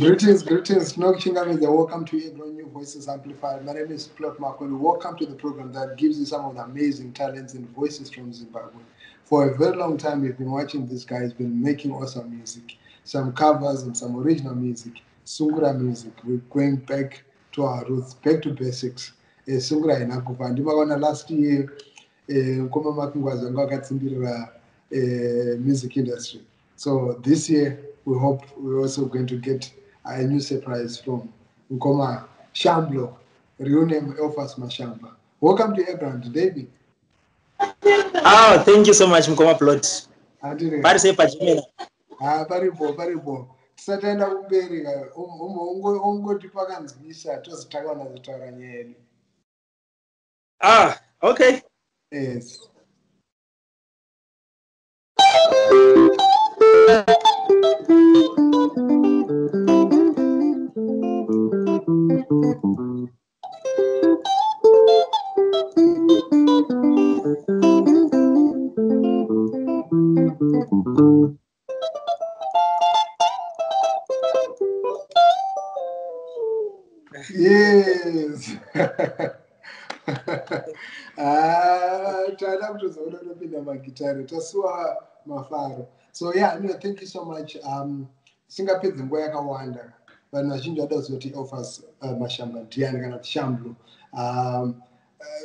Greetings. Welcome to earGROUND New Voices Amplified. My name is Plot Makoni. Welcome to the program that gives you some of the amazing talents and voices from Zimbabwe. For a very long time, we've been watching this guy. He's been making awesome music, some covers and some original music, Sungura music. We're going back to our roots, back to basics. Sungura inakuva. Ndimakona last year, Nkoma Makungwaza ngakatsimbirira music industry. So this year, we hope we're also going to get a new surprise from Nkoma Shamblo, real name Elphas Mashamba. Welcome to earGROUND, David. Oh, thank you so much, Nkoma Plot. Paripo. Tisataenda kubereka ungoti pakanzwisisa tozitaura nazitaura nyeni. Okay. Yes. Yes. Trying to open my guitar. Tasua mafaro. So yeah, no, thank you so much. Singapore ngoya kawanda. But nazhinji adazoti Elphas Mashamba Tiani kana Shamblo.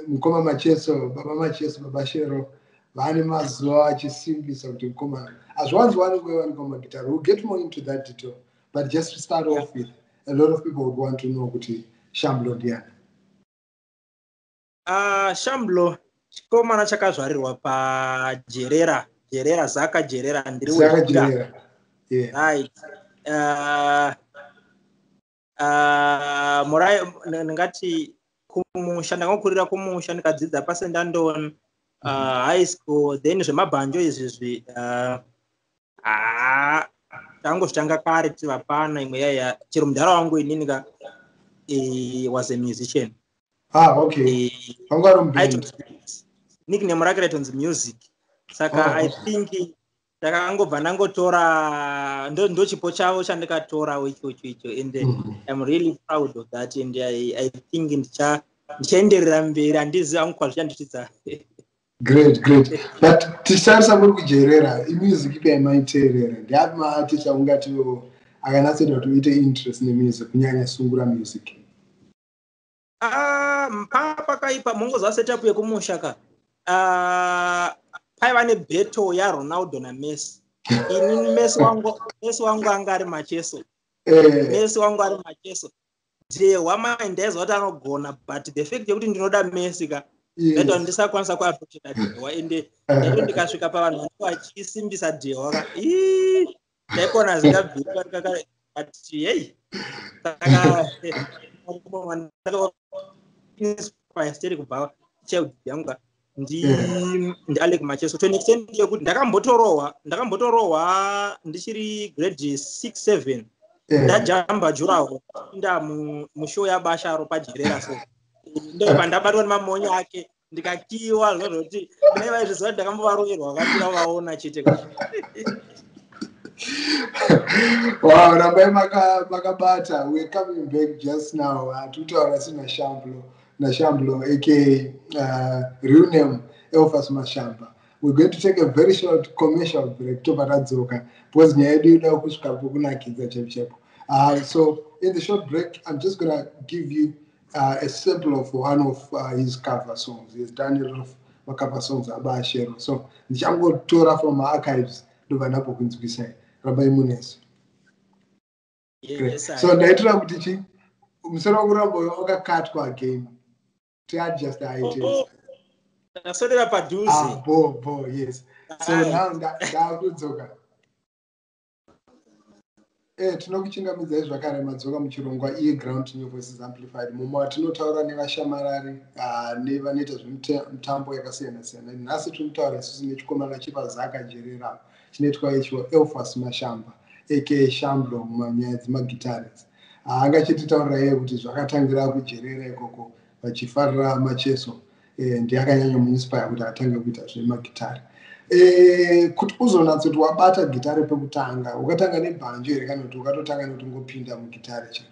Nkoma Macheso, Baba Macheso, Baba Shero. Vani mazuva achisimbisa kuti Nkoma. As one way Nkoma guitar. We'll get more into that detail. But just to start off with, a lot of people would want to know kuti Shamblo Tiani. Shamblo chikomana chakazvarirwa pajerera zaka jerera ndiri weJerera. Yeah. Right. Morai ngati kumusha ndakurira kumusha ndikadzidza paSendandon high school then zvemabhanjo izvi tangozvitanga kare tivapana imwe yaya chero mudhara wangu inini was a musician. Okay. Nickname rake raitonzi Music. Saka I think ndakangobva ndangotora ndo chipo chavo chandikatora icho and I'm really proud of that and I think ndichaenderera mberi handiziva hangu kwazvichanditidza. Great. But tisarisa muri kujerera imusic ipi yamaiteerera ndiapi maartist aungatiwo akanatsoda kuti uite interest nemusic kunyanya Sungura music? Pakaipa mongozva setup yekumusha ka paiva nebeto yaRonaldo naMessi. Inini Messi wangu anga ari Macheso. Messi wangu ari Macheso. Ndaiziva kuti anogona but the fact yekuti ndinoda Messi ka beto ndisakwanisa kuapproachita Dhewa ende ndaito ndikasvika pavanhu vachisimbisa Dhewa ka ndaikona zingabvira but hey saka inspired kubva child yangu ndi Alec Macheso to an extent yekuti ndakambotorohwa ndichiri grade 6-7 ndajamba juraho nda mushow yabasha ro pajerera so ndo pandabatwa nemamonyo ake ndikakiwa zvoti naiva zviziva ndakambovaroverwa vakatira vaona chete Wow, Rambai Makabata, we're coming back just now to Shamblo, aka real name Elphas Mashamba. We're going to take a very short commercial break to Baradzoka. So in the short break, I'm just going to give you a sample of one of his cover songs. He's done a lot of cover songs about Shero. So Django Tora from our archives, Dovanapo Kunzukisai. Rabbi Munes. Yes, so ndaitira kuti chi musoro kurambo wakakatwa again to adjust the items. Nasodera padhuze. Bo, yes. So now ndakudzoka. Tinokuchingamidza zvakare madzoka muchirongwa earGROUND New Voices Amplified. Mumwe tinotaura nevashamarari nevanoita zvemitambo yakasiyana-siyana. Nhasi tinotaura isusu nechikomana chepazaka jerera chinoitwa icho Elphas Mashamba aka Shamblo mumanyaya dzemagitaris. Angachititaurira iye kuti zvakatangira kujerera ikoko vachifarira Macheso ndiye akanyanya muinspire kuti atange kuita zvemagitari. kuti uzonatsa kuti wabata gitare pekutanga ukatanga nebhanjo here kana kuti ukatotanga nekuti ngopinda mugitare cha?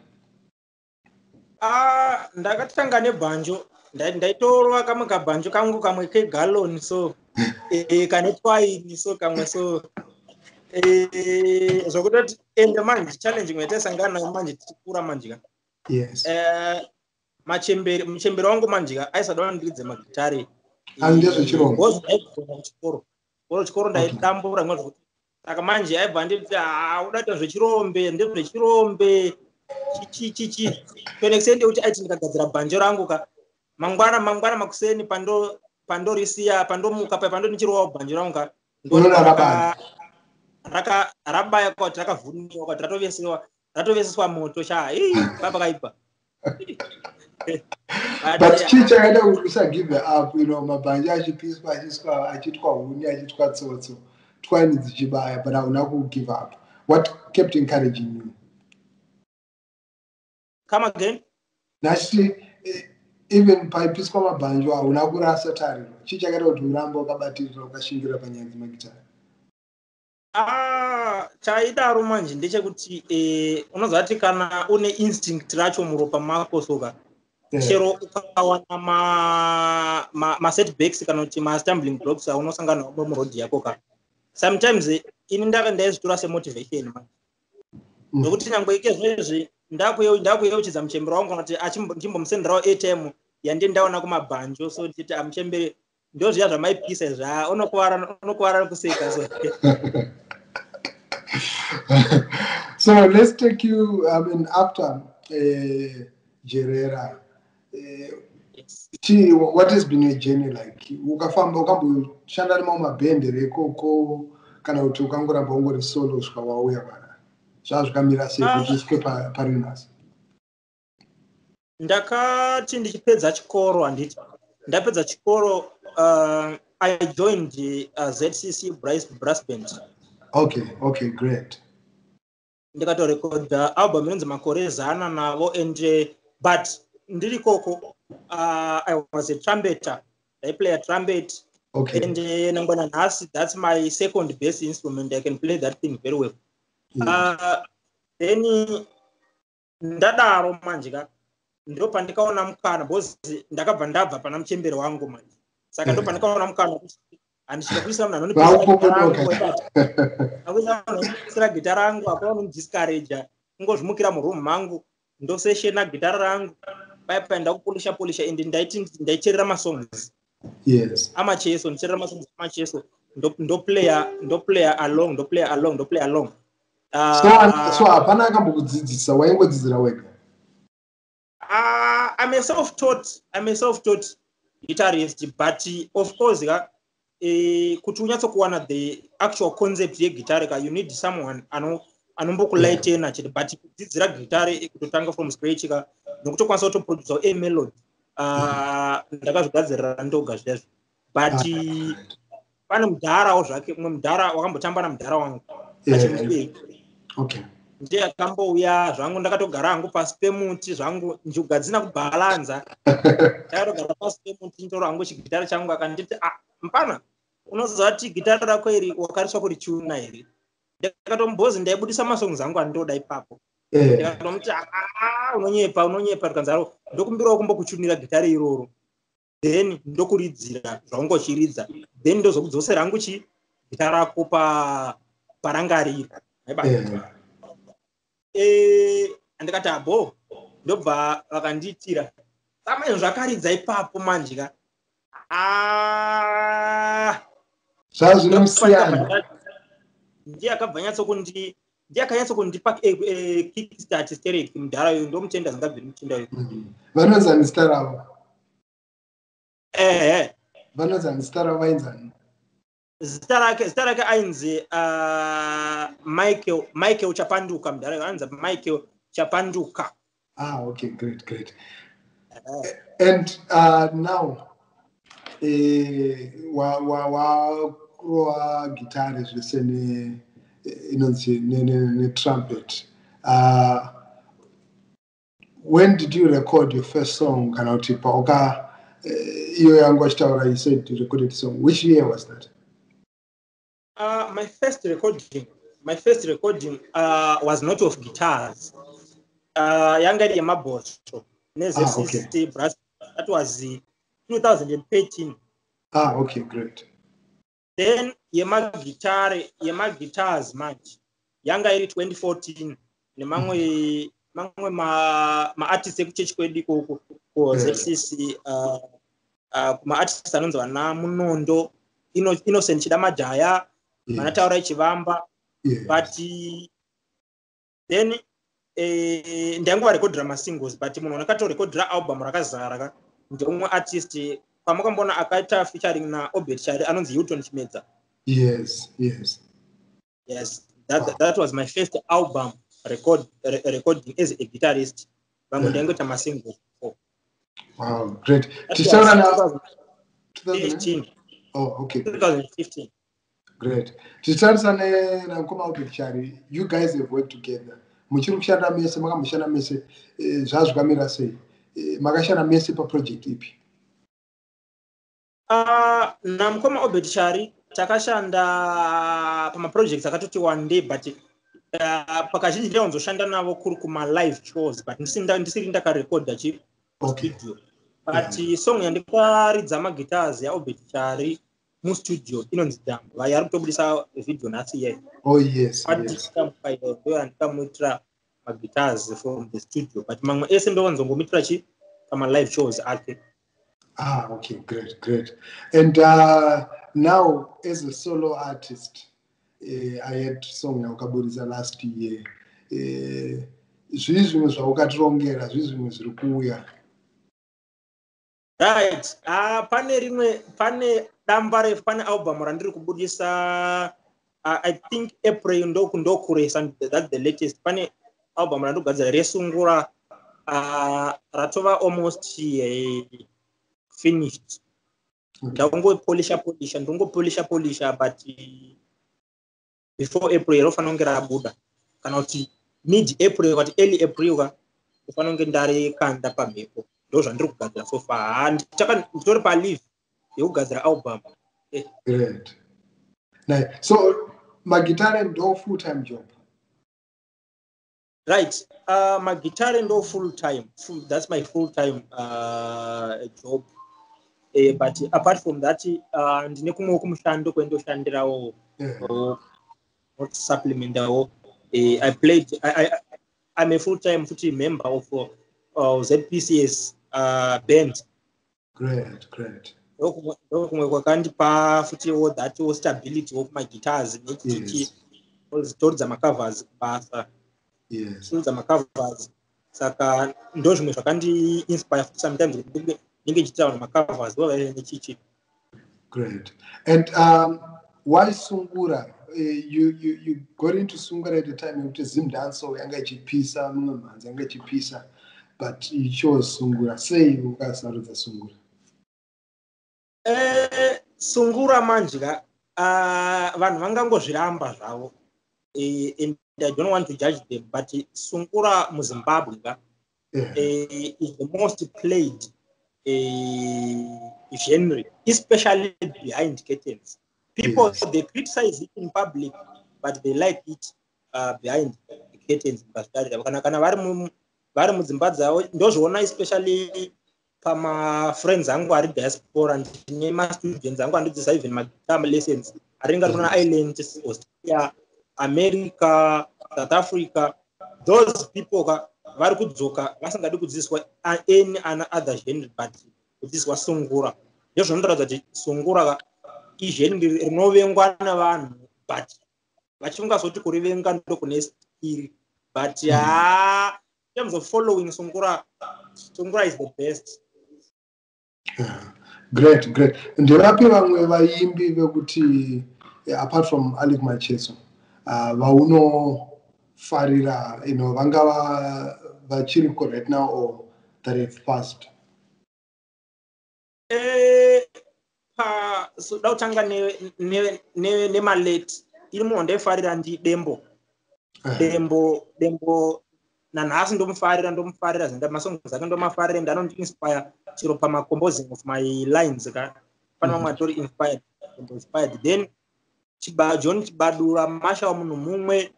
Ndakatanga nebhanjo, ndaitorwa kamwe kabhanjo kangu kamwe kegaloni so kane twaini so kamwe so zvokutoti ende manje challenge mwatasangana nayo manje tichikura manje yes muchemberi wangu manje aisada ndiridze magitare andizvo chirombo chikoro ndaidambura mwe zvokuti saka manje aibva nditi udaita zvechirombe ndezvechirombe chichi to an extent yekuti aiti ndikagadzira bhanjo rangu ka mangwana makuseni pandorisiya pandomuka pandonichirowawo bhanjo rangu ka rabaya kuti rakavhuniwa kuti ratoveseswa moto cha baba kaipa. But chicha kada kuti usagive up, mabhanja achipiswa achitwa huni achitwa tsotso twaini dzichibaya, but hauna kugive up. What kept encouraging you? Come again? Naturally, even paipiswa mabhanjo hauna kurasa tariro. Chicha kada kuti urambe wakabatirira ukashingira panyaya dzemagitare. Chaidaro manje ndechekuti unozati kana une instinct racho muropa mako soka chero ukawana ma setbacks kana kuti ma stumbling blocks unosangana nawo muroad yako ka sometimes ini ndaizvitora semotivation man nokuti nyangwe ike zvezvi ndakuyeuchidza muchemberi wangu kuti achimbomusenderawo ATM yandi ndaona kumabhanjo so kuti amuchemberi ndo zviya zvamaipisa izvi unokuwara kuseka so So let's take you after Gerera. What has been your journey like? Ukafamba ukamboshanda nemamabhendere ekoko kana kuti ukangoramba ungori solo kusvika wauya pana zvazvakamira sei kuti usvike parinasi? Ndakati ndichipedza chikoro handiti ndapedza chikoro I joined ZCC brass band. Okay, great. Ndikatorekodha album inonzi makore 100 navo and but ndiri koko I was a trumpeter. I play a trumpet. Okay. And nangwana nhasi that's my second bass instrument. I can play that thing very well. Yes. Then ndadaro manje ka ndo pandikaona mukana because ndakabva ndabva pana muchemberi wangu manje. Saka ndo pandikaona mukana andishika kuisa munhu anondipisira gitara rangu apa unondiscourage ngozvimukira muroom mangu ndoseshena gitara rangu paipa ndakupolisha ende ndaicherera masongs amacheso ndicherera masongs amacheso ndoplaya along so hapana akambokudzidzisa waingodzidzira wega? I'm a self-taught guitarist, but of course kuti unyatsokuwana the actual concept yeguitar you need someone anombokulightena chete, but kudzidzira gitare kutotanga from scratch ka nokutokwanisa kutoproduce a melody ndakazvigadzirira ndoga zvezvo, but pane mudharawo zvake mumwe mudhara wakambotamba namudhara wangu achimubeki ndiye akambouya zvangu ndakatogara hangu pasi pemuti zvangu njuga dzina kubalanza ndakatogara pasi pemuti ndoro hangu chigitara changu akanditi mpana unoziva kuti gitara rako iri wakariswa kurichuna here? Ndakatombozi ndaibudisa masongs angu andoda ipapo ndikatomuti unonyepa tikanzaro ndokumbirawo kumbokuchunira gitara iroro then ndokuridzira zvaungochiridza then ndozokudzosera hangu gitara rako parangarira andikati abo ndobva vakandiitira samai zvakaridza ipapo manje ka zvazvinosiyana. Ndiye akabva nyatsokundipa kickstart hysteric mudhara uyu ndomutenda zingabviri mutenda uyu vanonzani zita ravo? Vanonzani zita ravo? Vainzani zita rake ainzi Michael Chapanduka mudhara uyu ainzi Michael Chapanduka. Okay, great. And now wa guitar zvese inonzi trumpet. When did you record your first song? Kana kuti pauka iyo yangu achitaura, you said you recorded a song. Which year was that? My first recording was not of guitars. Younger Yamabot, Okay. brass. That was 2013. Okay, great. Then Yema guitars much. Younger 2014. Nemangwe ma artists ekuchechi kwedu ko ZCC ma artists anonzwa na Munondo Innocent Chidamajaya vanataura Chivamba, but then ndangu varekodhera masingles, but munhu akatorekodhera album rakazara ndeumwe artist pamakambona akaita featuring na Obed Chari anonzi Hilton Chimedza. Yes. That was my first album recording as a guitarist. Vamwe ndaingoita masingles. Wow, great. 2015. Oh, okay. 2015. Great. Ticharisane na Mkoma Obed Chari, you guys have worked together. Muchiri kushanda mese, makamushanda mese, zvazvakamira sei. Makashanda mese pa project ipi? Na Mkoma Obed Chari takashanda pama projects akatoti one day, but pakazhinji ndaonzoshanda navo kuri kuma live shows, but ndisiri ndakarecorda studio. But song yandikaridza magitars ya Obed Chari mu studio inonzi Dambo. Vayari kutobudisa video nasi ye. Oh yes. Ndikamuitira magitars from the studio, but mamwe ese ndonzongomuitira pama live shows ake. Okay, great. And now, as a solo artist, I had song yakabudisa last year. Zvizvimwe zvaukatirongera, zvizvimwe zviri kuuya. Right. Pane album randiri kubudisa I think April ndokuresa, that's the latest. Pane album randogadzira resungura ratova almost finished. Ndongopolisha, but before April rofana kunge rabuda. Kana kuti mid April kuti early April rofana kunge ndari kanda pamhepo. Ndozvandiri kugadzira so far. And nditori palive yekugadzira album. Great. Nice. So magitare ndo full time job. Right. Magitare ndo full time. That's my full time job. But apart from that, ndine kumwe kumushando kwendoshandirawo not supplement awo. I'm a full time member of ZPCS band. Great. Ndokumwe kwakandipa futiwo that stability of my guitars nechichi stories amacovers basa. Yes. Stories amacovers. Saka ndozvimwe zvakandi inspire sometimes ninge chitaura macovers nechichi. Great. And why Sungura? You got into Sungura at the time you Zimdanso yanga chipisa mmanzi yanga chipisa, but you chose Sungura. Say ukasarudza Sungura. Sungura manjika vanhu vangangozviramba zvavo, and I don't want to judge them, but Sungura muZimbabwe is the most played genre, especially behind curtains. People they criticize it in public, but they like it behind the curtains. Kana vari mudzimba dzavo ndozviona, especially pama friends angu ari diaspora, ndine ma-students angu anodzidzisa even ma-guitar lessons ari kuna Ireland, Australia, America, South Africa. Those people vari kudzoka vasingadi kudzidziswa any other genre but kudzidziswa Sungura. Ndozvinotaridza kuti Sungura genre rinovengwa navanhu, but vachingazoti kurivenga ndokune skill, but in terms of following Sungura is the best. Great. Ndirapi vamwe vaimbi vekuti apart from Alec Macheso vaunofarira vangava vachiriko right now or that have passed? So dautanga nemalate iri munhu ndaifarira ndi Dembo nanhasi ndomufarira zenda masongs ake ndomafarira, and anondiinspire chiro pama composing of my lines pana vamwe atori inspired. Then John Chibadura, Masha Munumwe,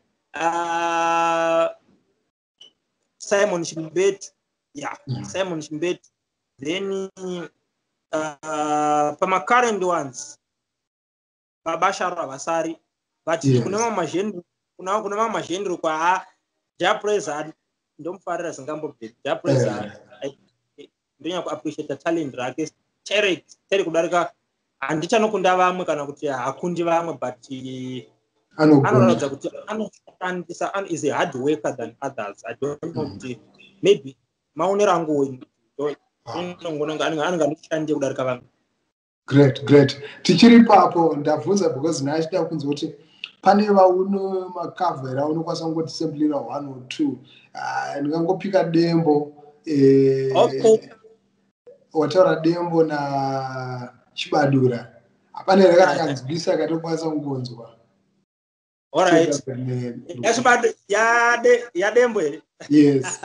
Simon Chimbet, Simon Chimbet, then Pama current ones, Babashara Vasari, but Kunama Magendru kwa Japresa, don't fire as Gambo, Japresa, I don't appreciate the talent, Rakis, Terry Kudarka, and Tichano Kundava Mukanakutia, Akundi Vama, but Anno is a hard worker than others. I don't know. Maybe Maunerango. Great. Tichiri papo ndabvunza because nachida kunzwa kuti pane vauno makavhera unokwanisa kungoti semblira 1 or 2 ndingangopika Dembo wataura Dembo na Chibadura apane rakakanzwisa akatokwanisa kungonzwa. All right. Ya Dembo. Yes.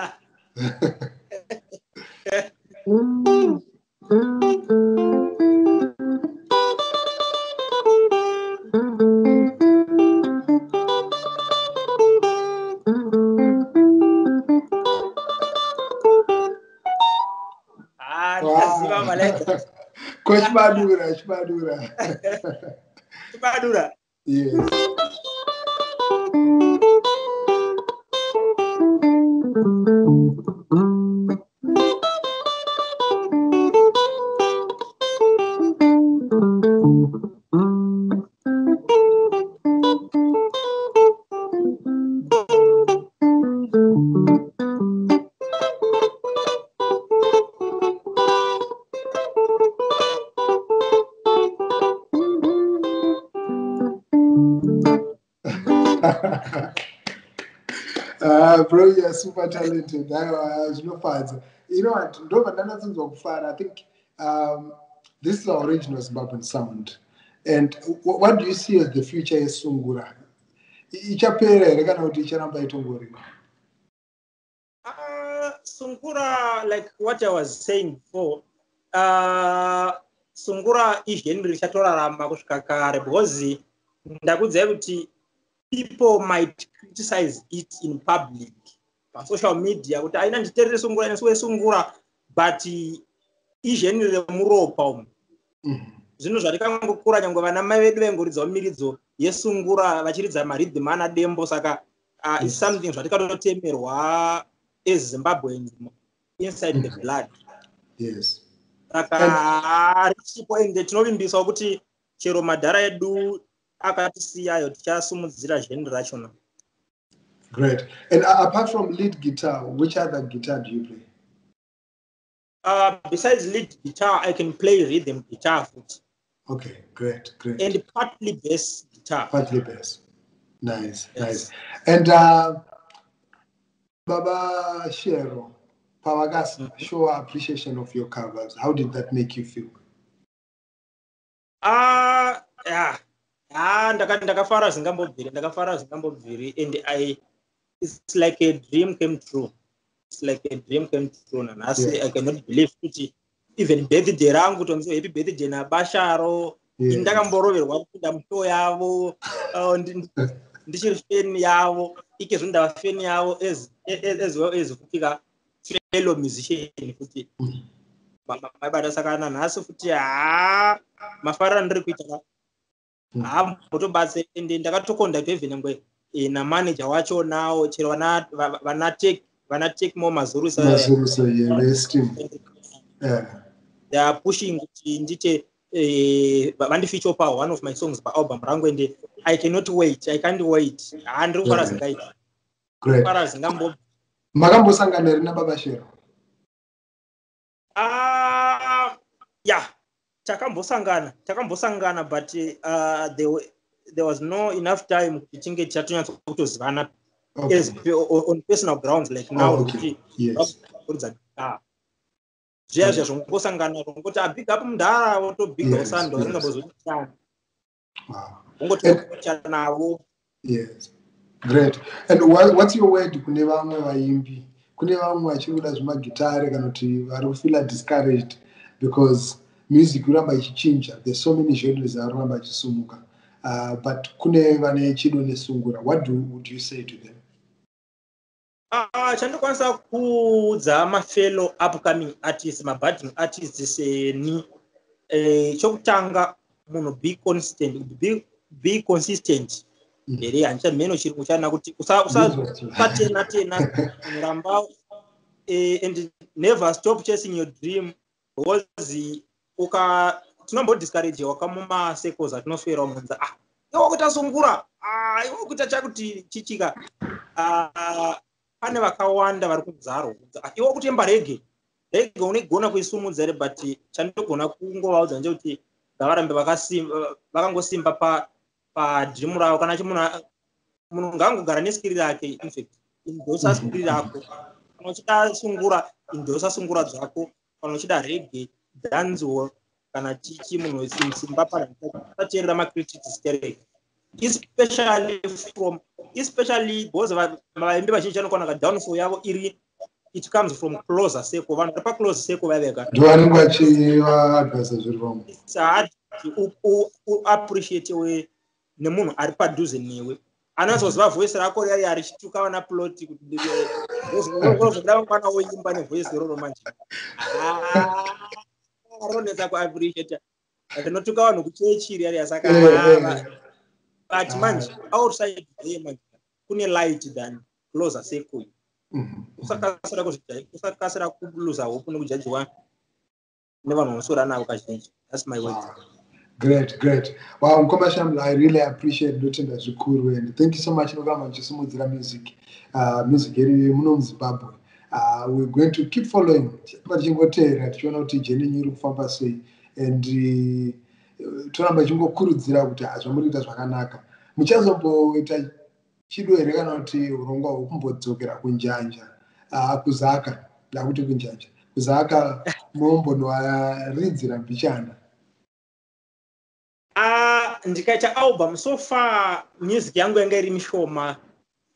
Chibadura. Yes. Bro, you're super talented. No fans. You know what? I think this is our original Zimbabwean sound. And what do you see as the future is Sungura? Sungura, like what I was saying before, Sungura is generally because people might criticize it in public, on social media. Sungura, but generally muropa. Zvino zvatikangokura nyangwe vana mai vedu vaingoridza miridzo yesungura vachiridza maridhi mana Dembo saka is something zvatikatotemerwa as Zimbabweans inside the blood. Yes. Saka richipo ende tinovimbiswa kuti chero madhara edu akatisiyayo tichasumudzira genre rachona. Great. And apart from lead guitar, which other guitar do you play? Besides lead guitar, I can play rhythm guitar. Okay, great. And partly bass guitar. Partly bass. Nice. And Baba Shero, Pawagas, show appreciation of your covers. How did that make you feel? Ndakafara zingambobviri and it's like a dream came true. And I cannot believe it. Even birthday rangu tonzi happy birthday na Basharo ndakamboroverwa kupinda muto yavo ndichiri fan yavo ikezvinda fan yavo as well as kutika fellow musician kuti mabada sakana nhasi futi mafarira ndiri kuita motobase ende ndakatokonda even ngwe na manager wacho nawo chero vana take more mazurusa they are pushing ndite vandifeature pa one of my songs pa album rangu and I can't wait. Andrew Faras guy. Great. Faras ngambo. Makambosangana na Baba Shero. Yeah. Takambosangana but there was no enough time kuchinge chatunyatso kutozivana on personal grounds like now. Okay. Yes. Yes. Big up mdara to big osando ngabozotana. Wow. Yes. Great. And what's your word kune vamwe vaimbi? Kune vamwe vachikuda zvemagitare kana kuti vari kufeel discouraged because music iramba ichichinja. There's so many genres aramba achisumuka. but kune vane chido nesungura. What would you say to them? Chandokwanisa kuudza mafellow upcoming artists, budding artists seni chokutanga munhu be consistent. Ere hancha meno chiri kuchana kuti usatena ramba and never stop chasing your dream, because tinombo discourage wakamuma circles atinofera munza iwe kuita sungura iwe kuita chakuti chichika pane vakawanda vari kudzaro iwe kutemba rege unogona kuisumudza ere, but chandogona kungovaudza nje kuti ngavarambe vakangosimba padream ravo. Kana munhu ngangogara neskiri rake, infact indosa skiri rako. Kana uchida sungura, indosa sungura dzako. Kana uchida rege, danzo. Kana chichi munhu simba pateerera macritics kereke, especially because vaimbi vazhinji vanokwana ka downfall yavo iri it comes from closer circle. Vanhu vari paclose circle vaveka ndovanenge vachivaadvisa zviri vamwe. It's hard to appreciate we nemunhu ari padhuze newe anozoziva voice rako riya riya richituka vana plot kuti zvozoda vangwana woimba nevoice iroro manje ronetsa kuappreciate rinotuka vanhu kuchechi riya riya. Saka but manje outside there manje kune light than closer circle. Usakasira kuluza hope nekujajiwa nevanhu vanosora navo kazhinji. That's my word. Great. Wow, Mkomba Shamla, I really appreciate Dotenda Zvikuru, and thank you so much for coming to Sumudzira music iri muno muZimbabwe. We're going to keep following. Tichingotera tichiona kuti jeni nyiri kufamba sei, and toramba chingokurudzira kuti zvamurikuita zvakanaka. Muchazomboita chido here kana kuti urongwa hwokumbodzokera kunjanja kuzaka, ndakuti kunjanja kuzaka muombonwaridzira mbichana? Ndikaita album so far music yangu yanga iri mishoma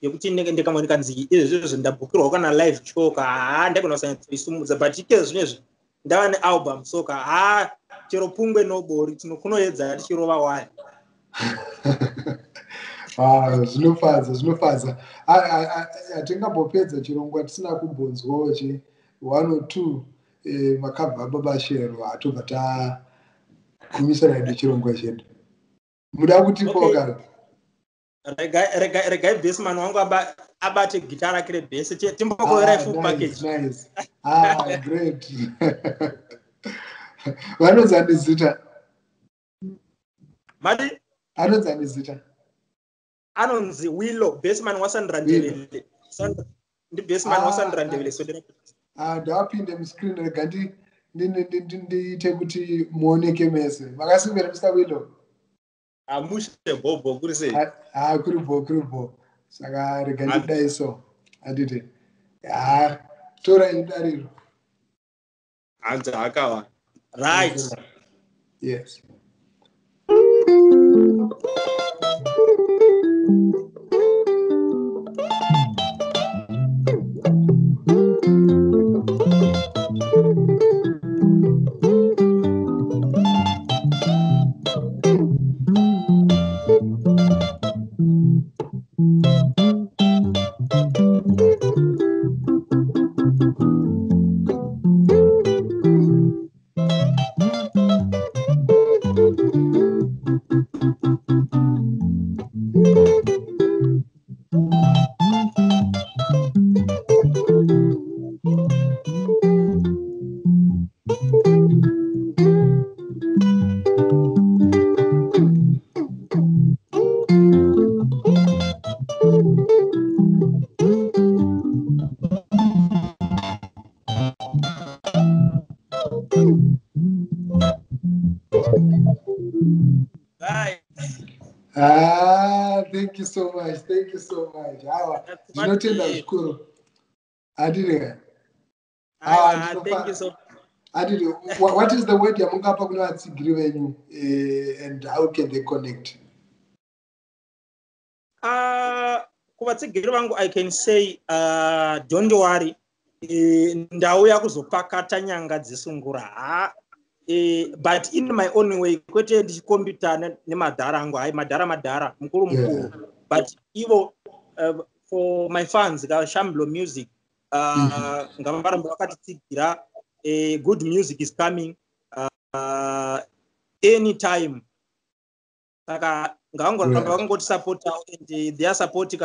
yekuti ndikamwa ndikanzi izvezvo ndabhukirwa kana live choka ndagona kusaisumudza, but ike zvinezvi ndava nealbum soka chero pungwe nobori kunoedza tichirova waya. Zvinofadza. Hatingambopedza chirongwa tisina kubvunzwawo 1 or 2 makabva babashero atobva takumisana hedu chirongwa chedu. Muda kutipo kana? Regai bassman wangu abate gitara kire bass timbokovera full package. Nice. Great. Vanonzi zita? Madi? Anonzi zita? Anonzi Willow, bassman wasandrandevele. Ndi bassman wasandrandevele sodera. Ndapinde muscreen rega ndiite kuti muoneke mese. Makasimbira Mr. Willow? Amushe bobo kuri sei? Kuri bo. Saka rega ndidai so. Anditi. Tora idariro. Anza akawa. Right. Yes. Thank you so much. Ndinotenda zvikuru. Adire. Thank you so much. Adire, what is the word yamungapa kuna vatsigiri venyu and how can they connect? Kuvatsigiri vangu I can say don't worry. Ndauya kuzopakata nyanga dzesungura. but in my own way kwete ndichikombita nemadhara angu hai madhara mukuru but ivo for my fans kaShamblo music ngavarambe vakatitsigira good music is coming anytime saka ngavangoramba vakangoti support and they are supporting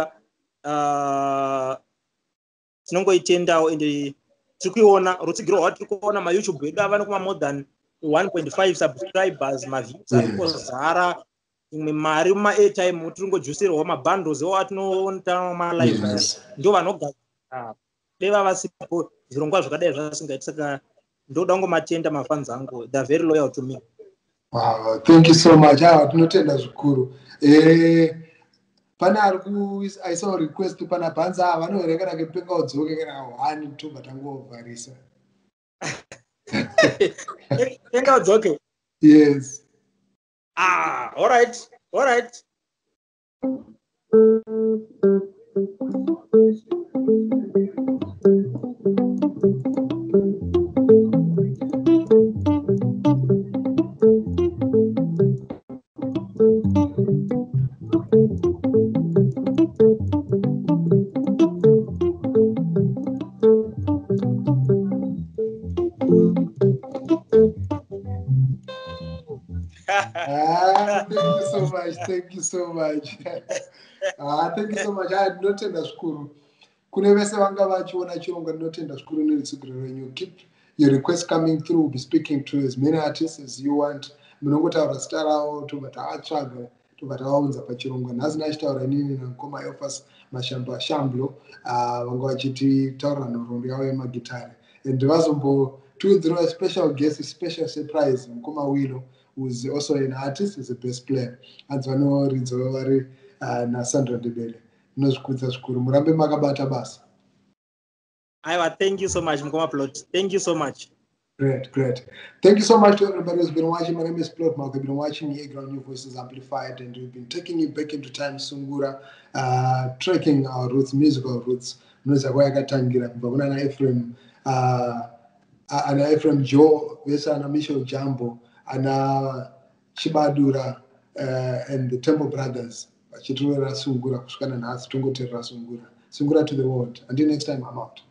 tinongoitendawo and tikuiona rutsigiro rwatiri kuona mayoutube edu ava nekuma more than 1.5 subscribers maviews arikuzara imwe mari muma-airtime tiringojuisirwawo mabundles ewo atinoona malive ndo vanogadzira deva vasipo zvirongwa zvakadai zvasingaiti saka ndoda kungomatenda mafans angu they are very loyal to me. Wow, thank you so much. Tinotenda zvikuru. Pana I saw a request pana bhanza vanorekera kepenga udzoke kana 1 2 batangovharisa. Penga udzoke. Yes. All right. Thank you so much. Thank you so much. Ndinotenda zvikuru. Kune vese vanga vachiona chirongwa ndinotenda zvikuru nerutsigiro renyu. Keep your requests coming through. We'll be speaking to as many artists as you want. Munongotaura zita ravo tobata atsvaga tobata vaunza pachirongwa. Nhasi ndachitaura inini naMukoma Elphas Mashamba Shamblo vanga vachitaura nhoroondo yavo yemagitari. And vazombotudzirawo a special guest, a special surprise, Mukoma Wilo, who's also an artist, is a bass player. And vanoridzawo vari naSandra Ndebele. Nozvikudza zvikuru. Murambe makabata basa. Aiwa, thank you so much, Mukoma Plot. Thank you so much. Great. Thank you so much to everybody who's been watching. My name is Plot Mark. We've been watching earGROUND New Voices Amplified, and we've been taking you back into time, Sungura, tracking our roots, musical roots. Noza kwayakatangira kubva kuna ana Ephraim Joe, vese ana Michel Jambo, ana Chibadura, and the Temple Brothers. Vachitorera Sungura kusvikana nhasi tongoteerera Sungura to the world. Until next time, I'm out.